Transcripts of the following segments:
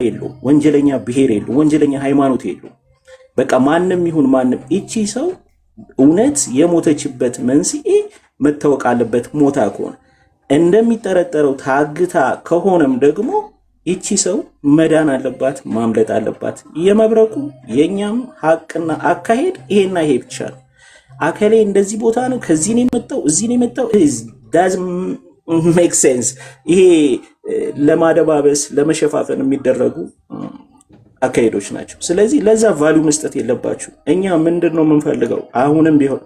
የለውም፣ ወንጀለኛ ብሔር የለውም፣ ወንጀለኛ ሃይማኖት የለውም። በቃ ማንም ይሁን ማንም እቺ ሰው እውነት የሞተችበት መንስኤ መታወቅ አለበት። ሞታ ከሆነ እንደሚጠረጠረው ታግታ ከሆነም ደግሞ ይቺ ሰው መዳን አለባት፣ ማምለጥ አለባት። የመብረቁ የኛም ሀቅና አካሄድ ይሄና ይሄ ብቻ ነው። አከሌ እንደዚህ ቦታ ነው፣ ከዚህ ነው የመጣው፣ እዚህ ነው የመጣው ዳዝ ሜክ ሴንስ። ይሄ ለማደባበስ ለመሸፋፈን የሚደረጉ አካሄዶች ናቸው። ስለዚህ ለዛ ቫልዩ መስጠት የለባችሁ። እኛ ምንድን ነው የምንፈልገው? አሁንም ቢሆን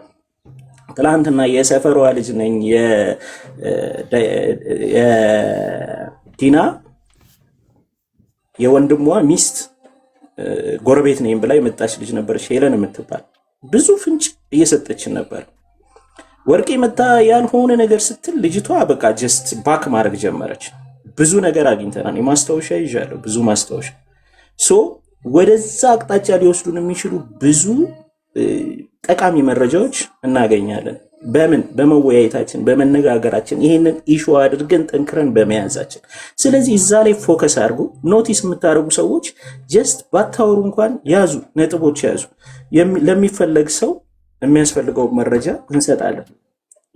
ትላንትና የሰፈሯ ልጅ ነኝ የዲና የወንድሟ ሚስት ጎረቤት ነኝ ብላ የመጣች ልጅ ነበረች፣ ሄለን የምትባል ብዙ ፍንጭ እየሰጠችን ነበር። ወርቄ መታ ያልሆነ ነገር ስትል ልጅቷ በቃ ጀስት ባክ ማድረግ ጀመረች። ብዙ ነገር አግኝተናል። የማስታወሻ ይዣለሁ፣ ብዙ ማስታወሻ ወደዛ አቅጣጫ ሊወስዱን የሚችሉ ብዙ ጠቃሚ መረጃዎች እናገኛለን። በምን በመወያየታችን በመነጋገራችን ይሄንን ኢሹ አድርገን ጠንክረን በመያዛችን። ስለዚህ እዛ ላይ ፎከስ አድርጉ። ኖቲስ የምታደርጉ ሰዎች ጀስት ባታወሩ እንኳን ያዙ፣ ነጥቦች ያዙ። ለሚፈለግ ሰው የሚያስፈልገው መረጃ እንሰጣለን።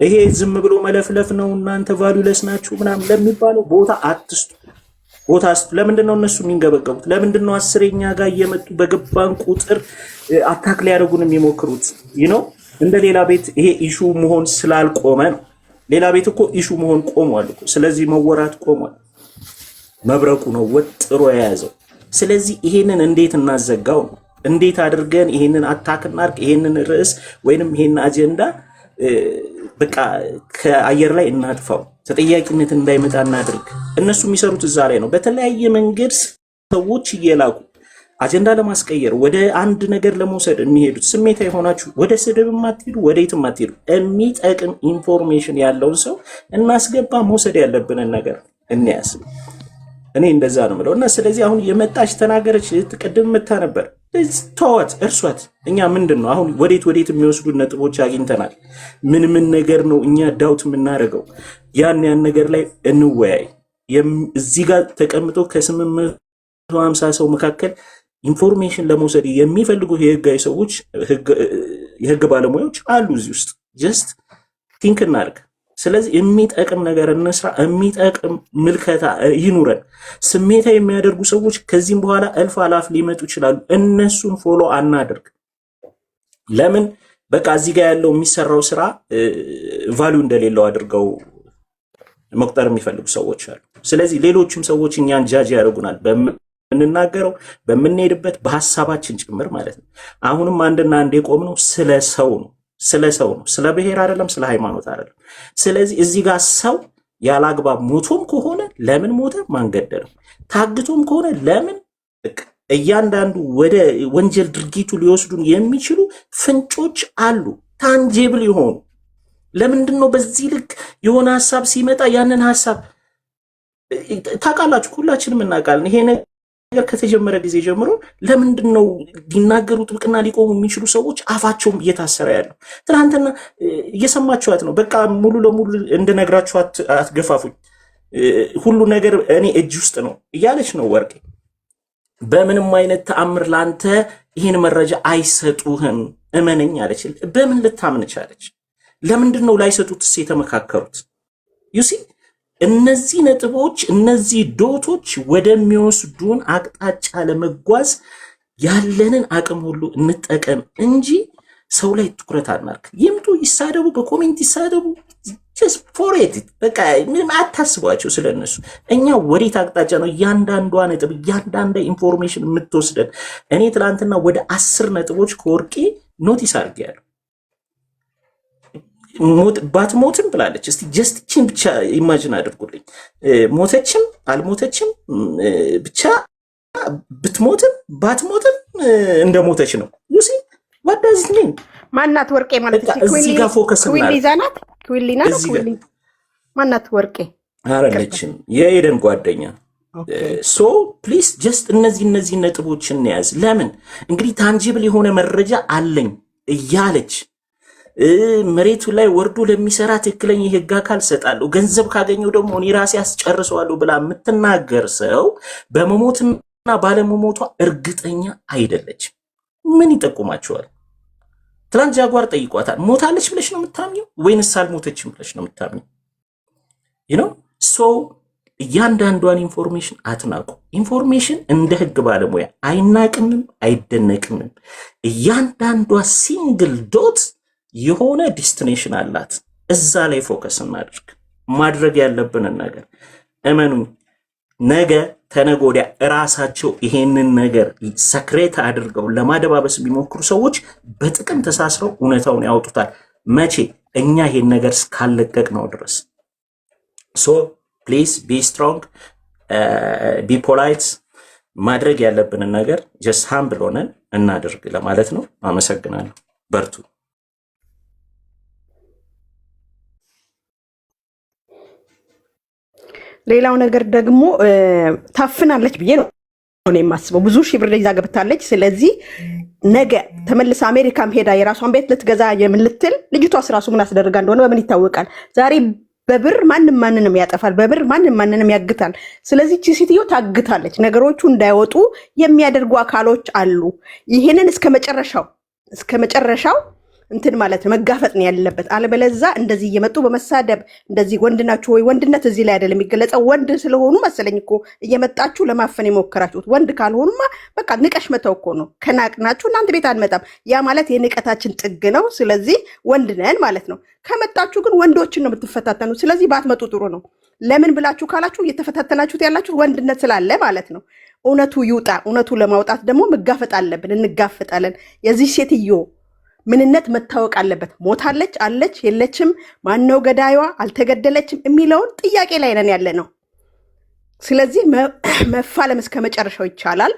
ይሄ ዝም ብሎ መለፍለፍ ነው እናንተ ቫሉለስ ናችሁ ምናምን ለሚባለው ቦታ አትስጡ። ቦታ ለምንድን ነው እነሱ የሚንገበገቡት? ለምንድን ነው አስረኛ ጋር እየመጡ በገባን ቁጥር አታክ ሊያደርጉን የሚሞክሩት? ነው እንደ ሌላ ቤት ይሄ ኢሹ መሆን ስላልቆመ ነው። ሌላ ቤት እኮ ኢሹ መሆን ቆሟል እኮ። ስለዚህ መወራት ቆሟል። መብረቁ ነው ወጥሮ የያዘው። ስለዚህ ይሄንን እንዴት እናዘጋው ነው? እንዴት አድርገን ይሄንን አታክ እናድርግ? ይሄንን ርዕስ ወይንም ይሄን አጀንዳ በቃ ከአየር ላይ እናጥፋው። ተጠያቂነት እንዳይመጣ እናድርግ። እነሱ የሚሰሩት እዛ ላይ ነው። በተለያየ መንገድ ሰዎች እየላኩ አጀንዳ ለማስቀየር ወደ አንድ ነገር ለመውሰድ የሚሄዱት። ስሜታ የሆናችሁ ወደ ስድብ ማትሄዱ፣ ወደ የትም ማትሄዱ። የሚጠቅም ኢንፎርሜሽን ያለውን ሰው እናስገባ። መውሰድ ያለብንን ነገር እንያዝ። እኔ እንደዛ ነው የምለው። እና ስለዚህ አሁን የመጣች ተናገረች፣ ቅድም መታ ነበር፣ ተዋት፣ እርሷት። እኛ ምንድን ነው አሁን ወዴት የሚወስዱ ነጥቦች አግኝተናል። ምን ነገር ነው እኛ ዳውት የምናደርገው? ያን ነገር ላይ እንወያይ። እዚህ ጋር ተቀምጦ ከ850 ሰው መካከል ኢንፎርሜሽን ለመውሰድ የሚፈልጉ የህጋዊ ሰዎች የህግ ባለሙያዎች አሉ እዚህ ውስጥ። ጀስት ቲንክ እናድርግ። ስለዚህ የሚጠቅም ነገር እንስራ፣ የሚጠቅም ምልከታ ይኑረን። ስሜታ የሚያደርጉ ሰዎች ከዚህም በኋላ እልፍ አላፍ ሊመጡ ይችላሉ። እነሱን ፎሎ አናድርግ። ለምን በቃ እዚህ ጋር ያለው የሚሰራው ስራ ቫልዩ እንደሌለው አድርገው መቁጠር የሚፈልጉ ሰዎች አሉ። ስለዚህ ሌሎችም ሰዎች እኛን ጃጅ ያደርጉናል በምንናገረው በምንሄድበት በሀሳባችን ጭምር ማለት ነው። አሁንም አንድና አንድ የቆምነው ስለ ሰው ነው። ስለ ብሔር አይደለም፣ ስለ ሃይማኖት አይደለም። ስለዚህ እዚህ ጋር ሰው ያላግባብ ሞቶም ከሆነ ለምን ሞተ? ማን ገደለው? ታግቶም ከሆነ ለምን? እያንዳንዱ ወደ ወንጀል ድርጊቱ ሊወስዱን የሚችሉ ፍንጮች አሉ፣ ታንጂብል የሆኑ። ለምንድን ነው በዚህ ልክ የሆነ ሀሳብ ሲመጣ ያንን ሀሳብ ታውቃላችሁ፣ ሁላችንም እናውቃለን። ይሄ ነገር ከተጀመረ ጊዜ ጀምሮ ለምንድን ነው ሊናገሩ ጥብቅና ሊቆሙ የሚችሉ ሰዎች አፋቸውም እየታሰረ ያለው? ትናንትና እየሰማችኋት ነው። በቃ ሙሉ ለሙሉ እንድነግራችሁ አትገፋፉኝ፣ ሁሉ ነገር እኔ እጅ ውስጥ ነው እያለች ነው ወርቄ። በምንም አይነት ተአምር ላንተ ይህን መረጃ አይሰጡህም እመነኝ አለች። በምን ልታምን ቻለች? ለምንድን ነው ላይሰጡትስ የተመካከሩት? ዩሲ እነዚህ ነጥቦች እነዚህ ዶቶች ወደሚወስዱን አቅጣጫ ለመጓዝ ያለንን አቅም ሁሉ እንጠቀም እንጂ ሰው ላይ ትኩረት አናርግ። ይምጡ፣ ይሳደቡ፣ በኮሜንት ይሳደቡ፣ just forget it። በቃ ምንም አታስቧቸው ስለነሱ። እኛ ወዴት አቅጣጫ ነው እያንዳንዷ ነጥብ እያንዳንዷ ኢንፎርሜሽን የምትወስደን? እኔ ትላንትና ወደ 10 ነጥቦች ከወርቄ ኖቲስ አድርጌያለሁ። ባትሞትም ብላለች። እስቲ ጀስቲችን ብቻ ኢማጂን አድርጉልኝ። ሞተችም አልሞተችም ብቻ ብትሞትም ባትሞትም እንደ ሞተች ነው። ዩሲ what does it mean? ማናት ወርቄ ማለት እዚህ ጋር ፎከስ እና ዛናት ኩዊሊና ነው። ኩዊሊ ማናት ወርቄ አይደለችም፣ የኤደን ጓደኛ። ሶ ፕሊዝ ጀስት እነዚህ ነጥቦችን እንያዝ። ለምን እንግዲህ ታንጂብል የሆነ መረጃ አለኝ እያለች መሬቱ ላይ ወርዶ ለሚሰራ ትክክለኛ የህግ አካል ሰጣለሁ፣ ገንዘብ ካገኘው ደግሞ እኔ ራሴ አስጨርሰዋለሁ ብላ የምትናገር ሰው በመሞትም ባለመሞቷ እርግጠኛ አይደለችም። ምን ይጠቁማቸዋል? ትላንት ጃጓር ጠይቋታል። ሞታለች ብለሽ ነው የምታምኘው ወይንስ አልሞተችም ብለሽ ነው የምታምኘው? ሶ እያንዳንዷን ኢንፎርሜሽን አትናቁ። ኢንፎርሜሽን እንደ ህግ ባለሙያ አይናቅምም አይደነቅምም። እያንዳንዷ ሲንግል ዶት የሆነ ዲስቲኔሽን አላት። እዛ ላይ ፎከስ እናድርግ። ማድረግ ያለብንን ነገር እመኑኝ፣ ነገ ተነጎዲያ እራሳቸው ይሄንን ነገር ሰክሬት አድርገው ለማደባበስ ቢሞክሩ ሰዎች በጥቅም ተሳስረው እውነታውን ያወጡታል። መቼ? እኛ ይሄን ነገር እስካለቀቅ ነው ድረስ። ሶ ፕሊዝ ቢ ስትሮንግ ቢ ፖላይት። ማድረግ ያለብንን ነገር ጀስት ሃምብል ሆነን እናድርግ ለማለት ነው። አመሰግናለሁ። በርቱ። ሌላው ነገር ደግሞ ታፍናለች ብዬ ነው የማስበው። ብዙ ሺህ ብር ይዛ ገብታለች። ስለዚህ ነገ ተመልሳ አሜሪካም ሄዳ የራሷን ቤት ልትገዛ የምልትል ልጅቷስ ራሱ ምን አስደርጋ እንደሆነ በምን ይታወቃል? ዛሬ በብር ማንም ማንንም ያጠፋል፣ በብር ማንም ማንንም ያግታል። ስለዚህ እቺ ሴትዮ ታግታለች። ነገሮቹ እንዳይወጡ የሚያደርጉ አካሎች አሉ። ይሄንን እስከ መጨረሻው እንትን ማለት ነው መጋፈጥ ነው ያለበት። አለበለዛ እንደዚህ እየመጡ በመሳደብ እንደዚህ ወንድ ናችሁ ወይ? ወንድነት እዚህ ላይ አይደለም የሚገለጸው። ወንድ ስለሆኑ መሰለኝ እኮ እየመጣችሁ ለማፈን የሞከራችሁት። ወንድ ካልሆኑማ በቃ ንቀሽ መተው እኮ ነው። ከናቅናችሁ እናንተ ቤት አንመጣም። ያ ማለት የንቀታችን ጥግ ነው። ስለዚህ ወንድ ነን ማለት ነው። ከመጣችሁ ግን ወንዶችን ነው የምትፈታተኑ። ስለዚህ ባትመጡ ጥሩ ነው። ለምን ብላችሁ ካላችሁ እየተፈታተናችሁት ያላችሁ ወንድነት ስላለ ማለት ነው። እውነቱ ይውጣ። እውነቱ ለማውጣት ደግሞ መጋፈጥ አለብን። እንጋፈጣለን። የዚህ ሴትዮ ምንነት መታወቅ አለበት። ሞታለች አለች የለችም፣ ማነው ገዳዩዋ አልተገደለችም የሚለውን ጥያቄ ላይ ነን ያለ ነው። ስለዚህ መፋለም እስከ መጨረሻው ይቻላል።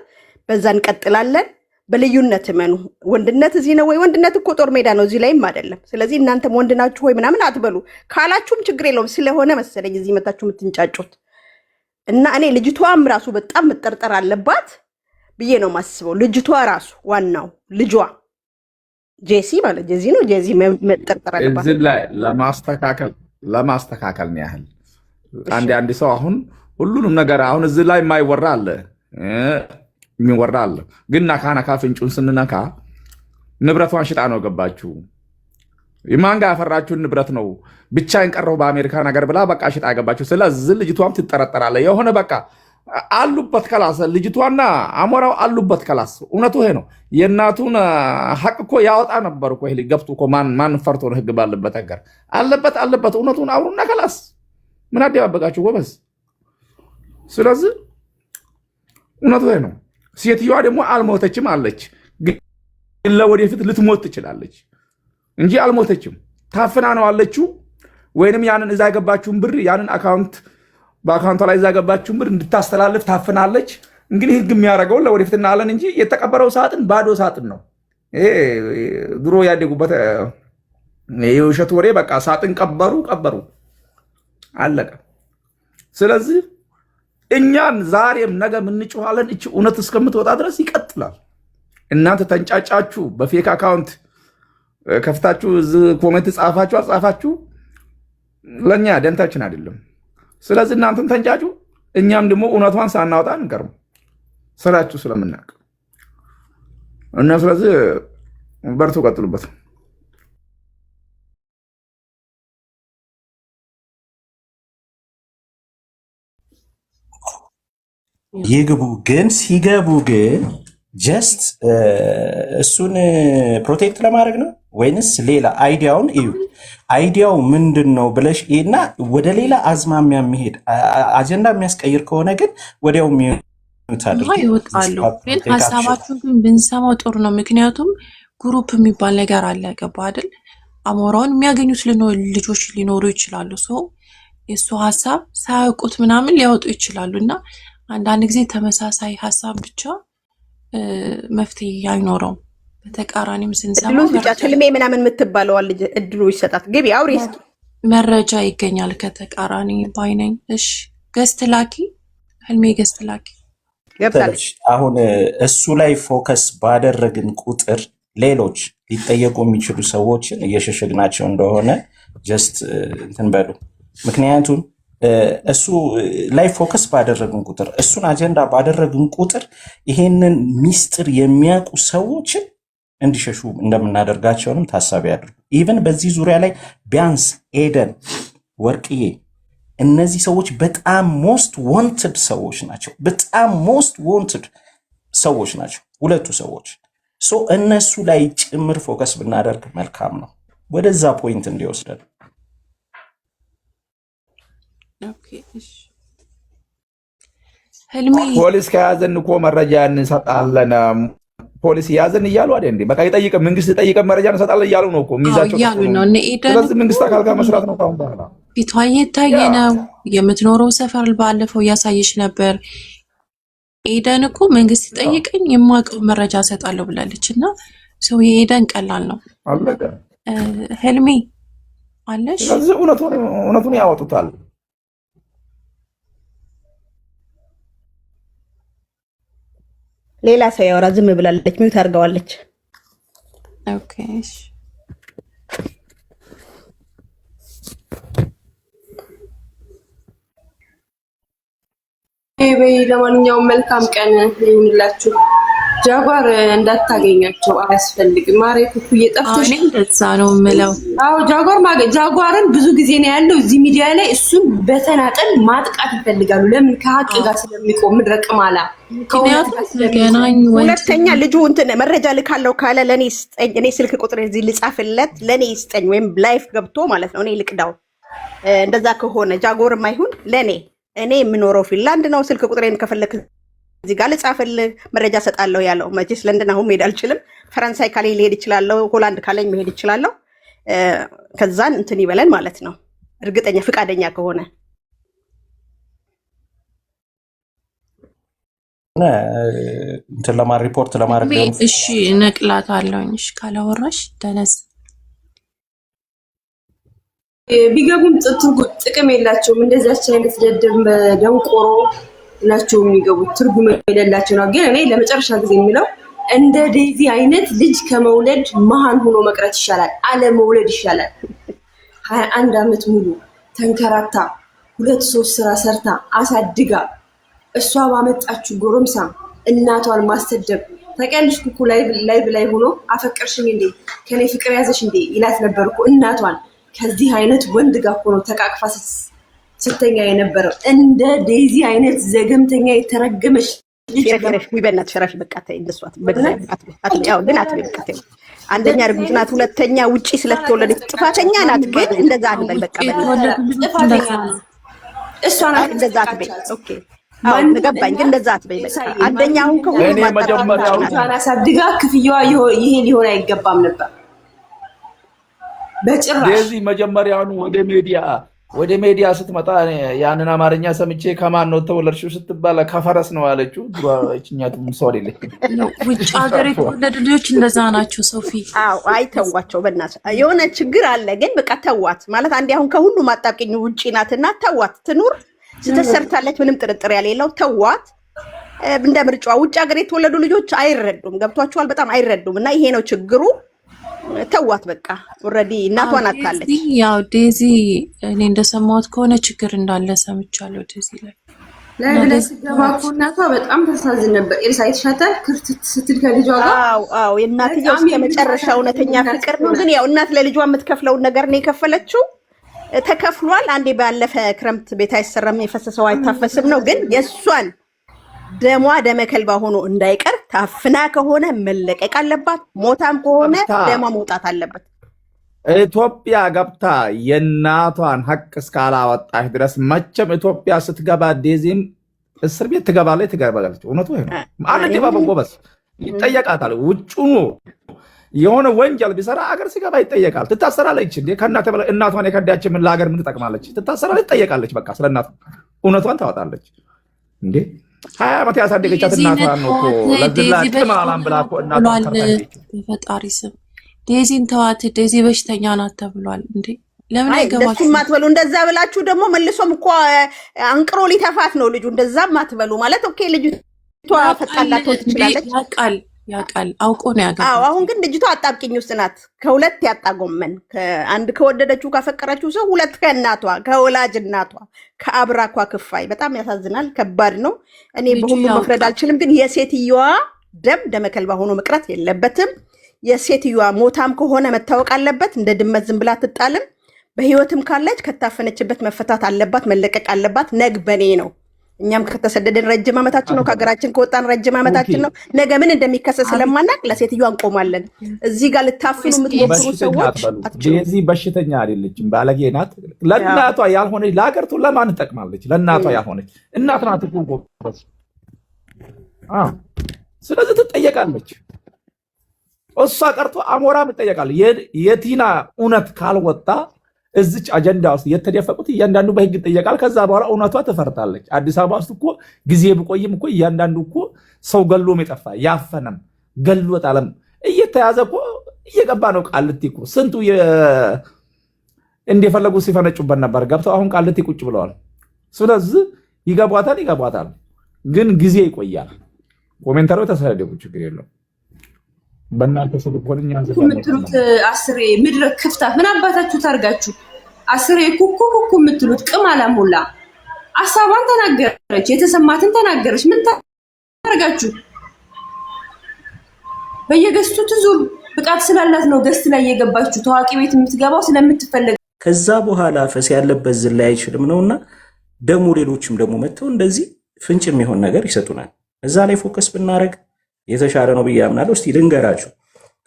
በዛ እንቀጥላለን። በልዩነት እመኑ። ወንድነት እዚህ ነው ወይ? ወንድነት እኮ ጦር ሜዳ ነው፣ እዚህ ላይም አይደለም። ስለዚህ እናንተም ወንድ ናችሁ ወይ ምናምን አትበሉ። ካላችሁም ችግር የለውም። ስለሆነ መሰለኝ እዚህ መታችሁ የምትንጫጩት እና እኔ ልጅቷም ራሱ በጣም መጠርጠር አለባት ብዬ ነው ማስበው። ልጅቷ ራሱ ዋናው ልጇ ጄሲ ማለት ጄዚ ነው። ጄዚ መጠርጠር አለባት። እዚህ ላይ ለማስተካከል ነው ያህል አንድ ሰው አሁን ሁሉንም ነገር አሁን እዚህ ላይ የማይወራ አለ የሚወራ አለ። ግን ናካ ፍንጩን ስንነካ ንብረቷን ሽጣ ነው ገባችሁ። የማን ጋር ያፈራችሁን ንብረት ነው ብቻዬን ቀረሁ በአሜሪካ ነገር ብላ በቃ ሽጣ ገባችሁ። ስለዚህ ልጅቷም ትጠረጠራለ። የሆነ በቃ አሉበት ከላስ ልጅቷና አሞራው አሉበት ከላስ። እውነቱ ይሄ ነው። የእናቱን ሐቅ እኮ ያወጣ ነበር እኮ ይሄ ገብቶ እኮ ማን ፈርቶ ነው? ህግ ባለበት ሀገር አለበት። እውነቱን አውሩና ከላስ። ምን አደባበቃችሁ ጎበዝ? ስለዚህ እውነቱ ይሄ ነው። ሴትዮዋ ደግሞ አልሞተችም አለች፣ ግን ለወደፊት ልትሞት ትችላለች እንጂ አልሞተችም። ታፍና ነው አለችው። ወይንም ያንን እዛ የገባችውን ብር ያንን በአካውንቷ ላይ እዛ የገባችውን ብር እንድታስተላልፍ ታፍናለች። እንግዲህ ህግ የሚያደርገውን ለወደፊት እናያለን እንጂ የተቀበረው ሳጥን ባዶ ሳጥን ነው። ይሄ ድሮ ያደጉበት የውሸት ወሬ። በቃ ሳጥን ቀበሩ አለቀ። ስለዚህ እኛን ዛሬም ነገ እንጮኻለን። እቺ እውነት እስከምትወጣ ድረስ ይቀጥላል። እናንተ ተንጫጫችሁ፣ በፌክ አካውንት ከፍታችሁ ኮሜንት ጻፋችሁ አልጻፋችሁ ለእኛ ደንታችን አይደለም። ስለዚህ እናንተም ተንጫጩ፣ እኛም ደግሞ እውነቷን ሳናወጣ እንቀርም ስራችሁ ስለምናውቅ እና ስለዚህ በርቱ፣ ቀጥሉበት። ይግቡ። ግን ሲገቡ ግን ጀስት እሱን ፕሮቴክት ለማድረግ ነው ወይንስ ሌላ አይዲያውን እዩ። አይዲያው ምንድን ነው ብለሽ እና ወደ ሌላ አዝማሚያ የሚሄድ አጀንዳ የሚያስቀይር ከሆነ ግን ወዲያው ይወጣሉ። ግን ሀሳባችሁን ግን ብንሰማው ጥሩ ነው። ምክንያቱም ግሩፕ የሚባል ነገር አለ። ገባ አይደል? አሞራውን የሚያገኙት ልጆች ሊኖሩ ይችላሉ። ሰው የእሱ ሀሳብ ሳያውቁት ምናምን ሊያወጡ ይችላሉ። እና አንዳንድ ጊዜ ተመሳሳይ ሀሳብ ብቻ መፍትሄ አይኖረውም። በተቃራኒም ስንሰማ ህልሜ ምናምን የምትባለዋል ልጅ እድሉ ይሰጣት። ግቢ አውሪ እስኪ። መረጃ ይገኛል ከተቃራኒ ባይነኝ። እሺ ገስት ላኪ፣ ህልሜ ገስት ላኪ ገብታለች። አሁን እሱ ላይ ፎከስ ባደረግን ቁጥር ሌሎች ሊጠየቁ የሚችሉ ሰዎችን እየሸሸግናቸው እንደሆነ ጀስት እንትን በሉ። ምክንያቱም እሱ ላይ ፎከስ ባደረግን ቁጥር እሱን አጀንዳ ባደረግን ቁጥር ይሄንን ሚስጥር የሚያውቁ ሰዎችን እንዲሸሹ እንደምናደርጋቸውንም ታሳቢ አድርጉ። ኢቨን በዚህ ዙሪያ ላይ ቢያንስ ኤደን፣ ወርቅዬ እነዚህ ሰዎች በጣም ሞስት ዋንትድ ሰዎች ናቸው። በጣም ሞስት ዋንትድ ሰዎች ናቸው ሁለቱ ሰዎች። ሶ እነሱ ላይ ጭምር ፎከስ ብናደርግ መልካም ነው፣ ወደዛ ፖይንት እንዲወስደን። ፖሊስ ከያዘን እኮ መረጃ እንሰጣለን። ፖሊስ ያዘን እያሉ አይደል እንዴ? በቃ ይጠይቅ፣ መንግስት ይጠይቀን፣ መረጃ እንሰጣለን እያሉ ነው እኮ የሚይዛቸው ነው። ስለዚህ መንግስት አካል ጋር መስራት ነው። ካሁን በኋላ ፊቷ እየታየ ነው። የምትኖረው ሰፈር ባለፈው እያሳየች ነበር። ኤደን እኮ መንግስት ይጠይቀኝ የማውቀው መረጃ እሰጣለሁ ብላለች። እና ሰው የኤደን ቀላል ነው። አለቀ። ህልሜ አለሽ። ስለዚህ እውነቱን ያወጡታል። ሌላ ሰው ያወራ፣ ዝም ብላለች፣ ሚውት አድርገዋለች። ኦኬ በይ ለማንኛውም መልካም ቀን ይሁንላችሁ። ጃጓር እንዳታገኛቸው አያስፈልግም። ማሬ ኩኩ እየጠፍተሽ እኔ እንደዛ ነው የምለው። አዎ ጃጓርን ብዙ ጊዜ ነው ያለው እዚህ ሚዲያ ላይ። እሱን በተናጠል ማጥቃት ይፈልጋሉ። ለምን? ከሀቅ ጋር ስለሚቆም ምድረቅማላ ከገናኝ። ሁለተኛ ልጁ እንትን መረጃ ልካለው ካለ ለኔ ይስጠኝ፣ እኔ ስልክ ቁጥር እዚህ ልጻፍለት፣ ለኔ ይስጠኝ፣ ወይም ላይፍ ገብቶ ማለት ነው እኔ ልቅዳው። እንደዛ ከሆነ ጃጎርም አይሁን ለኔ፣ እኔ የምኖረው ፊንላንድ ነው። ስልክ ቁጥሬን ከፈለክ እዚህ ጋር ልጻፍልህ፣ መረጃ ሰጣለሁ ያለው። መቼስ ለንደን አሁን መሄድ አልችልም። ፈረንሳይ ካለኝ ልሄድ እችላለሁ። ሆላንድ ካለኝ መሄድ እችላለሁ። ከዛን እንትን ይበለን ማለት ነው። እርግጠኛ ፍቃደኛ ከሆነ እንትን ሪፖርት ለማድረግ እሺ እነቅላታለሁ። እሺ ካላወራሽ ደነዝ ቢገቡም ጥቅም የላቸውም። እንደዛች አይነት ደደብ ደንቆሮ ናቸው የሚገቡት፣ ትርጉም የሌላቸው ነው። ግን እኔ ለመጨረሻ ጊዜ የሚለው እንደ ዴዚ አይነት ልጅ ከመውለድ መሃን ሆኖ መቅረት ይሻላል፣ አለመውለድ ይሻላል። 21 ዓመት ሙሉ ተንከራታ 2-3 ስራ ሰርታ አሳድጋ እሷ ባመጣችው ጎረምሳ እናቷን ማስተደብ ታውቂያለሽ። ኩኩ ላይ ሆኖ አፈቀርሽኝ እንዴ ከኔ ፍቅር ያዘሽ እንዴ ይላት ነበር እኮ እናቷን። ከዚህ አይነት ወንድ ጋር ሆኖ ተቃቅፋ ስተኛ የነበረው እንደ ዴዚ አይነት ዘገምተኛ የተረገመች ልጅ በእናትሽ ሸራሽ በቃ ተይ። እንደሷት ያው ግን አትበይ በቃ ተይ። አንደኛ እርጉዝ ናት፣ ሁለተኛ ውጪ ስለተወለደች ጥፋተኛ ናት። ግን እንደዛ አትበይ በቃ ጥፋተኛ እሷ ናት። እንደዛ አትበይ። ኦኬ አሁን ገባኝ። ግን እንደዛ አትበይ በቃ። አንደኛ አሁን ከሆነ ማጣጣም አሳድጋ ክፍያዋ ይሄ ሊሆን አይገባም ነበር በጭራሽ። ዴዚ መጀመሪያውኑ ወደ ሚዲያ ስትመጣ ያንን አማርኛ ሰምቼ ከማን ነው ተወለድሽው ስትባል ከፈረስ ነው ያለችው። እኛቱም ሰው አይደለም። ውጭ ሀገር የተወለዱ ልጆች እንደዛ ናቸው። ሶፊ አይተዋቸው በእናትሽ። የሆነ ችግር አለ ግን በቃ ተዋት ማለት አንዴ አሁን ከሁሉ ማጣብቂኝ ውጪ ናትና ተዋት ትኑር። ስትሰርታለች ምንም ጥርጥር ያሌለው ተዋት። እንደ ምርጫዋ ውጭ ሀገር የተወለዱ ልጆች አይረዱም። ገብቷቸዋል። በጣም አይረዱም። እና ይሄ ነው ችግሩ። ተዋት በቃ። ኦልሬዲ እናቷን አታለች። ያው ዴዚ እኔ እንደሰማሁት ከሆነ ችግር እንዳለ ሰምቻለሁ። ዴዚ ላይ ለስገባ እኮ እናቷ በጣም ተሳዝን ነበር። ኤልሳ የተሻታል ክርትት ስትል ከልጇ ጋር። አዎ የእናትየው እስከ መጨረሻ እውነተኛ ፍቅር ነው። ግን ያው እናት ለልጇ የምትከፍለውን ነገር ነው የከፈለችው። ተከፍሏል። አንዴ ባለፈ ክረምት ቤት አይሰራም የፈሰሰው አይታፈስም ነው። ግን የእሷን ደሟ ደመከልባ ሆኖ እንዳይቀር ታፍና ከሆነ መለቀቅ አለባት። ሞታም ከሆነ ደሟ መውጣት አለበት። ኢትዮጵያ ገብታ የእናቷን ሀቅ እስካላወጣች ድረስ መቼም ኢትዮጵያ ስትገባ ዴዚም እስር ቤት ትገባለች። እውነቱ ነው። አንድ ጎበዝ ይጠየቃታል። ውጭኑ የሆነ ወንጀል ቢሰራ አገር ሲገባ ይጠየቃል። ትታሰራለች እንዴ? እናቷን የከዳች ምን ለሀገር ምን ትጠቅማለች? ትታሰራለች፣ ትጠየቃለች። በቃ ስለ እናቷ እውነቷን ታወጣለች እንዴ። 20 ዓመት ያሳደገቻት እናቷን ነው እኮ ለዝላ ጥማላም ብላ እኮ እናቷን በፈጣሪ ስም ዴዚን ተዋት። ዴዚ በሽተኛ ናት ተብሏል እንዴ። ለምን አይገባችሁ? እንደሱም አትበሉ። እንደዛ ብላችሁ ደግሞ መልሶም እኮ አንቅሮ ሊተፋት ነው ልጁ። እንደዛም አትበሉ ማለት ኦኬ። ልጅቷ ፈጣላቶ ትችላለች። ያውቃል፣ አውቆ ነው አዎ ያገባት። አሁን ግን ልጅቷ አጣብቂኝ ውስጥ ናት። ከሁለት ያጣ ጎመን አንድ ከወደደችው ካፈቀረችው ሰው ሁለት ከእናቷ ከወላጅ እናቷ ከአብራኳ ክፋይ። በጣም ያሳዝናል። ከባድ ነው። እኔ ልጁ በሁሉም መፍረድ ያውቃል። አልችልም፣ ግን የሴትየዋ ደም ደመከልባ ሆኖ መቅረት የለበትም። የሴትየዋ ሞታም ከሆነ መታወቅ አለበት። እንደ ድመት ዝም ብላ አትጣልም። በህይወትም ካለች ከታፈነችበት መፈታት አለባት፣ መለቀቅ አለባት። ነግ በኔ ነው። እኛም ከተሰደደን ረጅም ዓመታችን ነው። ከሀገራችን ከወጣን ረጅም ዓመታችን ነው። ነገ ምን እንደሚከሰት ስለማናቅ ለሴትዮዋ እንቆማለን። እዚህ ጋር ልታፍኑ የምትሞክሩ በሽተኛ ሰዎች አትበሉ። አትችሉም። ዴዚ በሽተኛ አይደለችም፣ ባለጌ ናት። ለእናቷ ያልሆነች ለሀገሪቱ ለማን ትጠቅማለች? ለእናቷ ያልሆነች እናት ናት እኮ ጎበዝ። አዎ፣ ስለዚህ ትጠየቃለች። እሷ ቀርቶ አሞራም ይጠየቃል። የቲና እውነት ካልወጣ እዚች አጀንዳ ውስጥ የተደፈቁት እያንዳንዱ በህግ ይጠየቃል። ከዛ በኋላ እውነቷ ትፈርጣለች። አዲስ አበባ ውስጥ እኮ ጊዜ ብቆይም እኮ እያንዳንዱ እኮ ሰው ገሎም የጠፋ ያፈነም ገሎ ጣለም እየተያዘ እኮ እየገባ ነው። ቃልቲ እኮ ስንቱ እንደፈለጉ ሲፈነጩበት ነበር ገብተው አሁን ቃልቲ ቁጭ ብለዋል። ስለዚህ ይገቧታል፣ ግን ጊዜ ይቆያል። ኮሜንታሪው ተሰደቡ፣ ችግር የለው። በእናንተ ስልክ ሆነኛ የምትሉት አስሬ ምድረ ክፍታት ምን አባታችሁ ታርጋችሁ? አስሬ ኩኩ የምትሉት ቅም አላሞላ ሀሳቧን ተናገረች፣ የተሰማትን ተናገረች። ምን ታርጋችሁ? በየገስቱ ትዙር ብቃት ስላላት ነው ገስት ላይ የገባችሁ። ታዋቂ ቤት የምትገባው ስለምትፈለግ። ከዛ በኋላ ፈስ ያለበት ዝላይ አይችልም ነውና ደግሞ ሌሎችም ደግሞ መጥተው እንደዚህ ፍንጭ የሚሆን ነገር ይሰጡናል። እዛ ላይ ፎከስ ብናደርግ የተሻለ ነው ብዬ አምናለሁ። እስቲ ልንገራችሁ።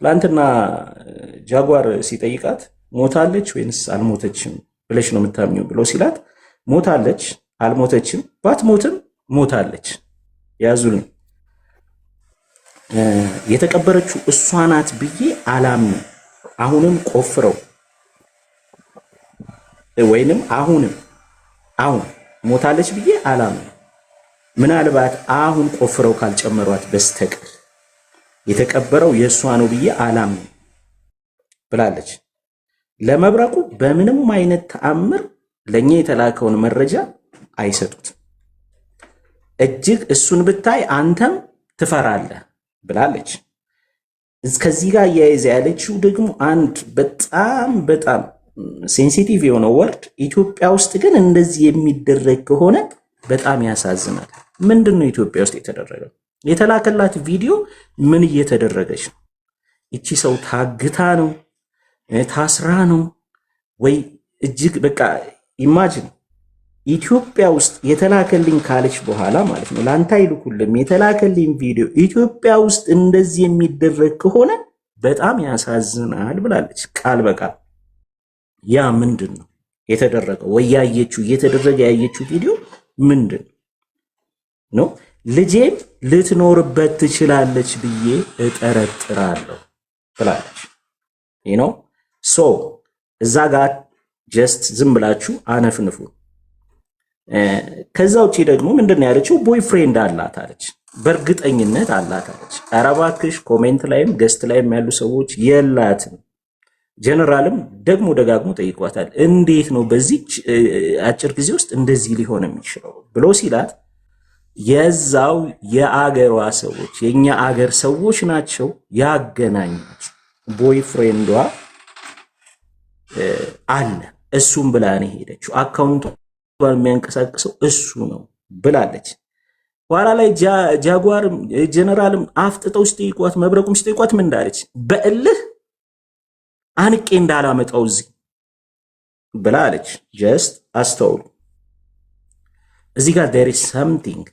ትላንትና ጃጓር ሲጠይቃት ሞታለች ወይንስ አልሞተችም ብለሽ ነው የምታምኚው ብሎ ሲላት ሞታለች፣ አልሞተችም፣ ባትሞትም ሞታለች። ያዙልኝ። የተቀበረችው እሷ ናት ብዬ አላምንም። አሁንም ቆፍረው ወይንም አሁን ሞታለች ብዬ አላምንም። ምናልባት አሁን ቆፍረው ካልጨመሯት በስተቀር የተቀበረው የእሷ ነው ብዬ አላምንም ብላለች። ለመብረቁ በምንም አይነት ተአምር ለእኛ የተላከውን መረጃ አይሰጡትም። እጅግ እሱን ብታይ አንተም ትፈራለህ ብላለች። ከዚህ ጋር እያይዘ ያለችው ደግሞ አንድ በጣም ሴንሲቲቭ የሆነ ወርድ፣ ኢትዮጵያ ውስጥ ግን እንደዚህ የሚደረግ ከሆነ በጣም ያሳዝናል። ምንድን ነው ኢትዮጵያ ውስጥ የተደረገው? የተላከላት ቪዲዮ ምን እየተደረገች ነው? እቺ ሰው ታግታ ነው ታስራ ነው ወይ? እጅግ በቃ ኢማጂን ኢትዮጵያ ውስጥ የተላከልኝ ካለች በኋላ ማለት ነው ለአንተ አይልኩልም የተላከልኝ ቪዲዮ ኢትዮጵያ ውስጥ እንደዚህ የሚደረግ ከሆነ በጣም ያሳዝናል ብላለች ቃል በቃል። ያ ምንድን ነው የተደረገው? ወይ ያየችው እየተደረገ ያየችው ቪዲዮ ምንድን ነው? ልጄም ልትኖርበት ትችላለች ብዬ እጠረጥራለሁ ብላለች። ይህ ነው ሶ እዛ ጋር ጀስት ዝም ብላችሁ አነፍንፉ። ከዛ ውጪ ደግሞ ምንድን ነው ያለችው? ቦይፍሬንድ አላት አለች። በእርግጠኝነት አላት አለች። ኧረ እባክሽ ኮሜንት ላይም ገስት ላይም ያሉ ሰዎች የላትም። ጀነራልም ደግሞ ደጋግሞ ጠይቋታል። እንዴት ነው በዚህ አጭር ጊዜ ውስጥ እንደዚህ ሊሆን የሚችለው ብሎ ሲላት የዛው የአገሯ ሰዎች የኛ አገር ሰዎች ናቸው ያገናኛት። ቦይፍሬንዷ አለ እሱም ብላ ነው ሄደችው። አካውንቷን የሚያንቀሳቅሰው እሱ ነው ብላለች። ኋላ ላይ ጃጓርም ጀነራልም አፍጥጠው ሲጠይቋት መብረቁም ሲጠይቋት ምን እንዳለች በእልህ አንቄ እንዳላመጣው እዚህ ብላለች። ጀስት አስተውሉ። እዚህ ጋር there is something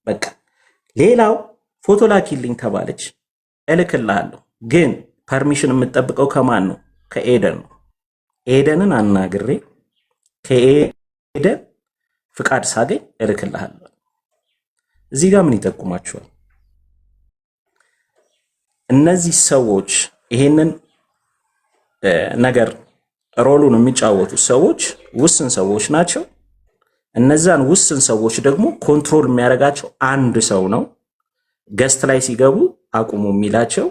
በቃ ሌላው ፎቶ ላኪልኝ ተባለች። እልክልሃለሁ፣ ግን ፐርሚሽን የምጠብቀው ከማን ነው? ከኤደን ነው። ኤደንን አናግሬ ከኤደን ፍቃድ ሳገኝ እልክልሃለሁ። እዚህ ጋር ምን ይጠቁማችኋል? እነዚህ ሰዎች ይሄንን ነገር ሮሉን የሚጫወቱ ሰዎች ውስን ሰዎች ናቸው። እነዛን ውስን ሰዎች ደግሞ ኮንትሮል የሚያደርጋቸው አንድ ሰው ነው። ገስት ላይ ሲገቡ አቁሙ የሚላቸው፣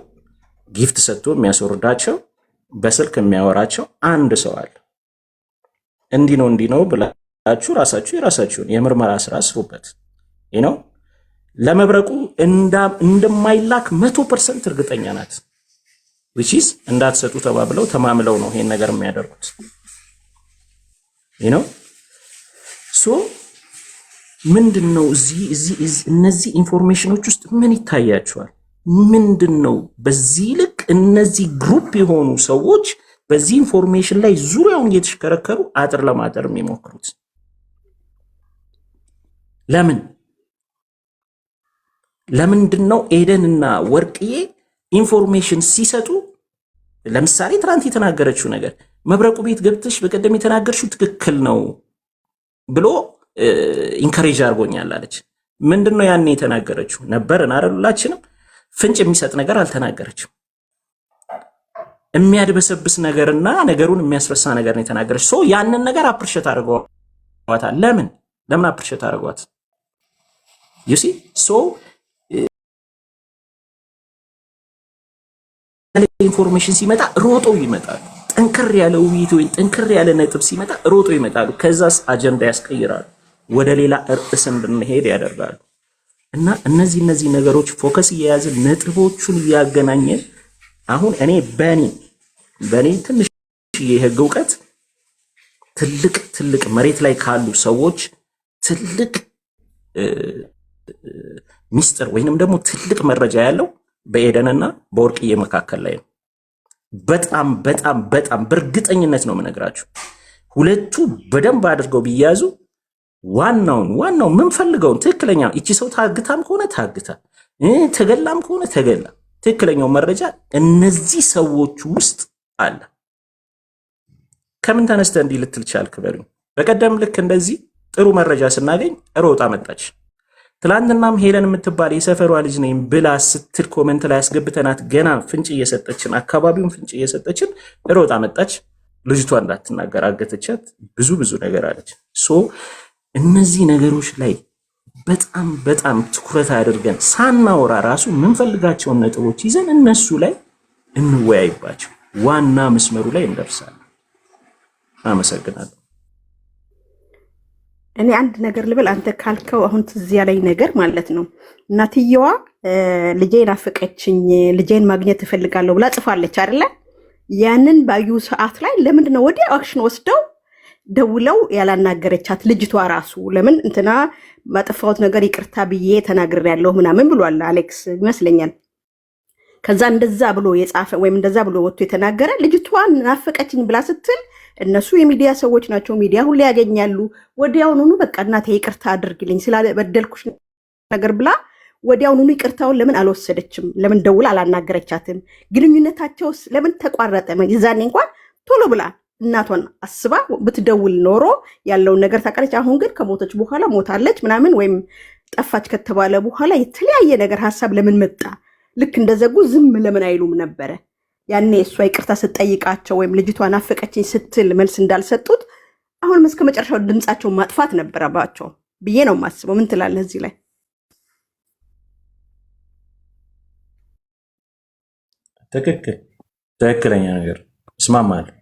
ጊፍት ሰጥቶ የሚያስወርዳቸው፣ በስልክ የሚያወራቸው አንድ ሰው አለ። እንዲህ ነው ብላችሁ ራሳችሁ የራሳችሁን የምርመራ ስራ ስሩበት። ነው ለመብረቁ እንደማይላክ 100% እርግጠኛ ናት። which is እንዳትሰጡ ተባብለው ተማምለው ነው ይሄን ነገር የሚያደርጉት ሶ ምንድነው እነዚህ ኢንፎርሜሽኖች ውስጥ ምን ይታያቸዋል? ምንድነው በዚህ ልክ እነዚህ ግሩፕ የሆኑ ሰዎች በዚህ ኢንፎርሜሽን ላይ ዙሪያውን እየተሽከረከሩ አጥር ለማጠር የሚሞክሩት? ለምንድነው ኤደንና ወርቅዬ ኢንፎርሜሽን ሲሰጡ ለምሳሌ ትናንት የተናገረችው ነገር መብረቁ ቤት ገብተሽ በቀደም የተናገርሽው ትክክል ነው ብሎ ኢንካሬጅ አድርጎኛል አለች። ምንድነው ያኔ የተናገረችው? ነበርን አይደላችንም? ፍንጭ የሚሰጥ ነገር አልተናገረችም። የሚያድበሰብስ ነገርና ነገሩን የሚያስረሳ ነገር ነው የተናገረች። ሶ ያንን ነገር አፕሪሼት አድርገዋታል። ለምን አፕሪሼት አድርገዋት? you see ሶ ኢንፎርሜሽን ሲመጣ ሮጦ ይመጣሉ። ጠንከር ያለ ውይይት ወይ ጠንከር ያለ ነጥብ ሲመጣ ሮጦ ይመጣሉ። ከዛስ አጀንዳ ያስቀይራሉ፣ ወደ ሌላ ርዕስ እንድንሄድ ያደርጋሉ። እና እነዚህ ነገሮች ፎከስ እየያዝን ነጥቦቹን እያገናኘን አሁን እኔ በኔ ትንሽ የህግ እውቀት ትልቅ መሬት ላይ ካሉ ሰዎች ትልቅ ሚስጥር ወይንም ደግሞ ትልቅ መረጃ ያለው በኤደንና በወርቅዬ መካከል ላይ ነው። በጣም በእርግጠኝነት ነው የምነግራችሁ። ሁለቱ በደንብ አድርገው ቢያዙ ዋናው ምንፈልገውን ትክክለኛ እቺ ሰው ታግታም ከሆነ ታግታ ተገላም ከሆነ ተገላ ትክክለኛው መረጃ እነዚህ ሰዎች ውስጥ አለ። ከምን ተነስተ እንዲህ ልትል ቻልክ? በሉኝ። በቀደም ልክ እንደዚህ ጥሩ መረጃ ስናገኝ ሮጣ መጣች። ትላንትናም ሄለን የምትባል የሰፈሯ ልጅ ነኝ ብላ ስትል ኮሜንት ላይ ያስገብተናት ገና ፍንጭ እየሰጠችን አካባቢውን ፍንጭ እየሰጠችን ሮጣ መጣች። ልጅቷ እንዳትናገር አገተቻት። ብዙ ነገር አለች። ሶ እነዚህ ነገሮች ላይ በጣም ትኩረት አድርገን ሳናወራ ራሱ የምንፈልጋቸውን ነጥቦች ይዘን እነሱ ላይ እንወያይባቸው። ዋና መስመሩ ላይ እንደርሳለን። አመሰግናለሁ። እኔ አንድ ነገር ልበል። አንተ ካልከው አሁን ትዝ ያለኝ ነገር ማለት ነው። እናትየዋ ልጄን አፈቀችኝ፣ ልጄን ማግኘት እፈልጋለሁ ብላ ጽፋለች አይደለ? ያንን ባዩ ሰዓት ላይ ለምንድነው ወዲያ አክሽን ወስደው ደውለው ያላናገረቻት ልጅቷ ራሱ? ለምን እንትና ባጠፋሁት ነገር ይቅርታ ብዬ ተናግሬያለሁ ምናምን ብሏል አሌክስ ይመስለኛል። ከዛ እንደዛ ብሎ የጻፈ ወይም እንደዛ ብሎ ወጥቶ የተናገረ ልጅቷን ናፈቀችኝ ብላ ስትል እነሱ የሚዲያ ሰዎች ናቸው፣ ሚዲያ ሁሌ ያገኛሉ። ወዲያውኑኑ በቃ እናቴ ይቅርታ አድርግልኝ ስላበደልኩሽ ነገር ብላ ወዲያውኑኑ ይቅርታውን ለምን አልወሰደችም? ለምን ደውላ አላናገረቻትም? ግንኙነታቸውስ ለምን ተቋረጠ? የዛኔ እንኳን ቶሎ ብላ እናቷን አስባ ብትደውል ኖሮ ያለውን ነገር ታውቃለች። አሁን ግን ከሞተች በኋላ ሞታለች ምናምን ወይም ጠፋች ከተባለ በኋላ የተለያየ ነገር ሀሳብ ለምን መጣ? ልክ እንደዘጉ ዝም ለምን አይሉም ነበረ? ያኔ እሷ ይቅርታ ስትጠይቃቸው ወይም ልጅቷን አፈቀችኝ ስትል መልስ እንዳልሰጡት አሁንም እስከ መጨረሻው ድምፃቸውን ማጥፋት ነበረባቸው ብዬ ነው የማስበው። ምን ትላለህ እዚህ ላይ? ትክክለኛ ነገር እስማማለሁ።